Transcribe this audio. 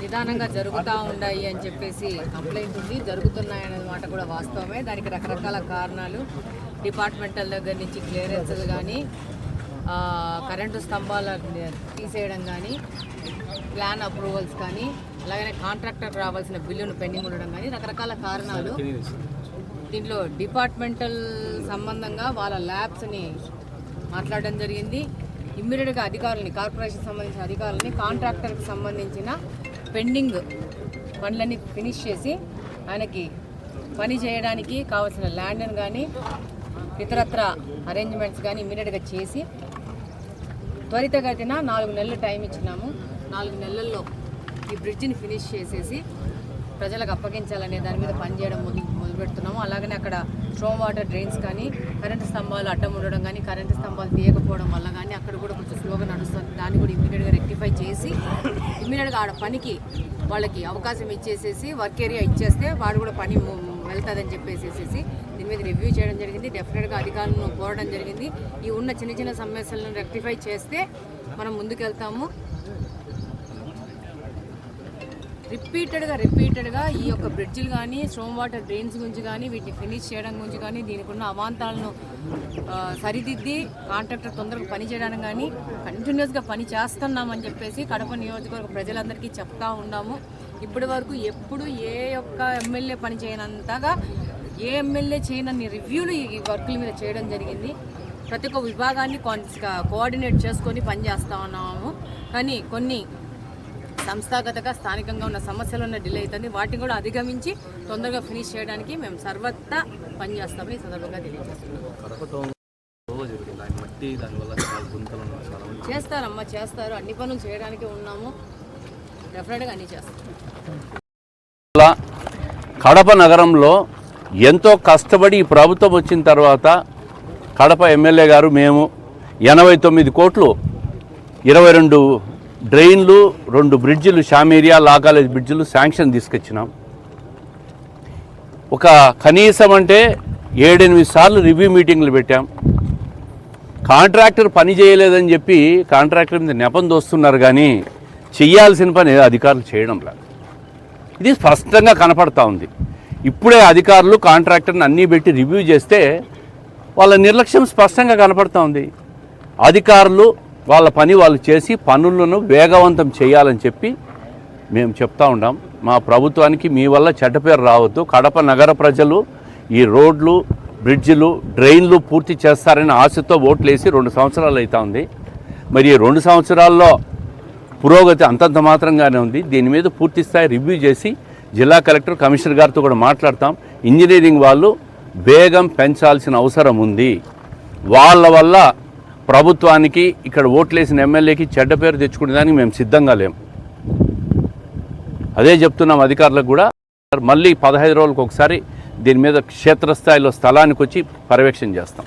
నిదానంగా జరుగుతూ ఉన్నాయి అని చెప్పేసి కంప్లైంట్ ఉంది. జరుగుతున్నాయనే మాట కూడా వాస్తవమే. దానికి రకరకాల కారణాలు, డిపార్ట్మెంటల్ దగ్గర నుంచి క్లియరెన్స్లు కానీ, కరెంటు స్తంభాలు తీసేయడం కానీ, ప్లాన్ అప్రూవల్స్ కానీ, అలాగనే కాంట్రాక్టర్ రావాల్సిన బిల్లును పెండింగ్ ఉండడం కానీ రకరకాల కారణాలు. దీంట్లో డిపార్ట్మెంటల్ సంబంధంగా వాళ్ళ ల్యాబ్స్ని మాట్లాడడం జరిగింది. ఇమ్మీడియట్గా అధికారులని, కార్పొరేషన్ సంబంధించిన అధికారులని కాంట్రాక్టర్కి సంబంధించిన పెండింగ్ పనులన్నీ ఫినిష్ చేసి ఆయనకి పని చేయడానికి కావాల్సిన ల్యాండ్ని కానీ ఇతరత్ర అరేంజ్మెంట్స్ కానీ ఇమ్మీడియట్గా చేసి త్వరితగతిన 4 నెలలు టైం ఇచ్చినాము. 4 నెలల్లో ఈ బ్రిడ్జిని ఫినిష్ చేసేసి ప్రజలకు అప్పగించాలనే దాని మీద పనిచేయడం మొదలుపెడుతున్నాము. అలాగనే అక్కడ స్ట్రోమ్ వాటర్ డ్రైన్స్ కానీ, కరెంటు స్తంభాలు అడ్డం ఉండడం కానీ, కరెంటు స్తంభాలు తీయకపోవడం వల్ల కానీ అక్కడ కూడా కొంచెం స్లోగా నడుస్తుంది. దాన్ని కూడా ఇమ్మీడియట్గా రెక్టిఫై చేసి ఇమ్మీడియట్గా ఆడ పనికి వాళ్ళకి అవకాశం ఇచ్చేసేసి వర్క్ ఏరియా ఇచ్చేస్తే వాడు కూడా పని వెళ్తుందని చెప్పేసేసి దీని మీద రివ్యూ చేయడం జరిగింది. డెఫినెట్గా అధికారులను కోరడం జరిగింది. ఈ ఉన్న చిన్న చిన్న సమస్యలను రెక్టిఫై చేస్తే మనం ముందుకెళ్తాము. రిపీటెడ్గా ఈ యొక్క బ్రిడ్జిలు కానీ, స్ట్రోమ్ వాటర్ డ్రైన్స్ గురించి కానీ, వీటిని ఫినిష్ చేయడం గురించి కానీ, దీనికి ఉన్న అవాంతరాలను సరిదిద్ది కాంట్రాక్టర్ తొందరగా పని చేయడానికి కానీ కంటిన్యూస్గా పని చేస్తున్నామని చెప్పేసి కడప నియోజకవర్గ ప్రజలందరికీ చెప్తా ఉన్నాము. ఇప్పటి వరకు ఎప్పుడు ఏ ఒక్క ఎమ్మెల్యే పని చేయనంతగా, ఏ ఎమ్మెల్యే చేయనన్ని రివ్యూలు ఈ వర్కుల మీద చేయడం జరిగింది. ప్రతి ఒక్క విభాగాన్ని కోఆర్డినేట్ చేసుకొని పనిచేస్తూ ఉన్నాము. కానీ కొన్ని సంస్థాగతంగా స్థానికంగా ఉన్న సమస్యలు ఉన్న డిలే అవుతుంది. వాటిని కూడా అధిగమించి తొందరగా ఫినిష్ చేయడానికి మేము సర్వత్రా పనిచేస్తామని ఈ సందర్భంగా తెలియజేస్తున్నాం. చేస్తారమ్మా, చేస్తారు. అన్ని పనులు చేయడానికి ఉన్నాము. డెఫినెట్గా అన్నీ చేస్తాం. కడప నగరంలో ఎంతో కష్టపడి ఈ ప్రభుత్వం వచ్చిన తర్వాత కడప ఎమ్మెల్యే గారు మేము 89 కోట్లు 22 డ్రైన్లు, 2 బ్రిడ్జిలు, షామేరియా లా కాలేజ్ బ్రిడ్జిలు శాంక్షన్ తీసుకొచ్చినాం. ఒక కనీసం అంటే 7-8 సార్లు రివ్యూ మీటింగ్లు పెట్టాం. కాంట్రాక్టర్ పని చేయలేదని చెప్పి కాంట్రాక్టర్ మీద నెపం దోస్తున్నారు, కానీ చెయ్యాల్సిన పని అధికారులు చేయడం లేదు. ఇది స్పష్టంగా కనపడతా ఉంది. ఇప్పుడే అధికారులు కాంట్రాక్టర్ని అన్నీ పెట్టి రివ్యూ చేస్తే వాళ్ళ నిర్లక్ష్యం స్పష్టంగా కనపడతా ఉంది. అధికారులు వాళ్ళ పని వాళ్ళు చేసి పనులను వేగవంతం చేయాలని చెప్పి మేము చెప్తా ఉన్నాం. మా ప్రభుత్వానికి మీ వల్ల చెడ్డ పేరు రావద్దు. కడప నగర ప్రజలు ఈ రోడ్లు, బ్రిడ్జిలు, డ్రైన్లు పూర్తి చేస్తారని ఆశతో ఓట్లేసి 2 సంవత్సరాలు అవుతా ఉంది. మరి ఈ 2 సంవత్సరాల్లో పురోగతి అంతంత మాత్రంగానే ఉంది. దీని మీద పూర్తి స్థాయి రివ్యూ చేసి జిల్లా కలెక్టర్, కమిషనర్ గారితో కూడా మాట్లాడతాం. ఇంజనీరింగ్ వాళ్ళు వేగం పెంచాల్సిన అవసరం ఉంది. వాళ్ళ వల్ల ప్రభుత్వానికి, ఇక్కడ ఓట్లేసిన ఎమ్మెల్యేకి చెడ్డ పేరు తెచ్చుకునేదానికి మేము సిద్ధంగా లేము. అదే చెప్తున్నాం అధికారులకు కూడా. మళ్ళీ 15 రోజులకు ఒకసారి దీని మీద క్షేత్రస్థాయిలో స్థలానికి వచ్చి పర్యవేక్షణ చేస్తాం.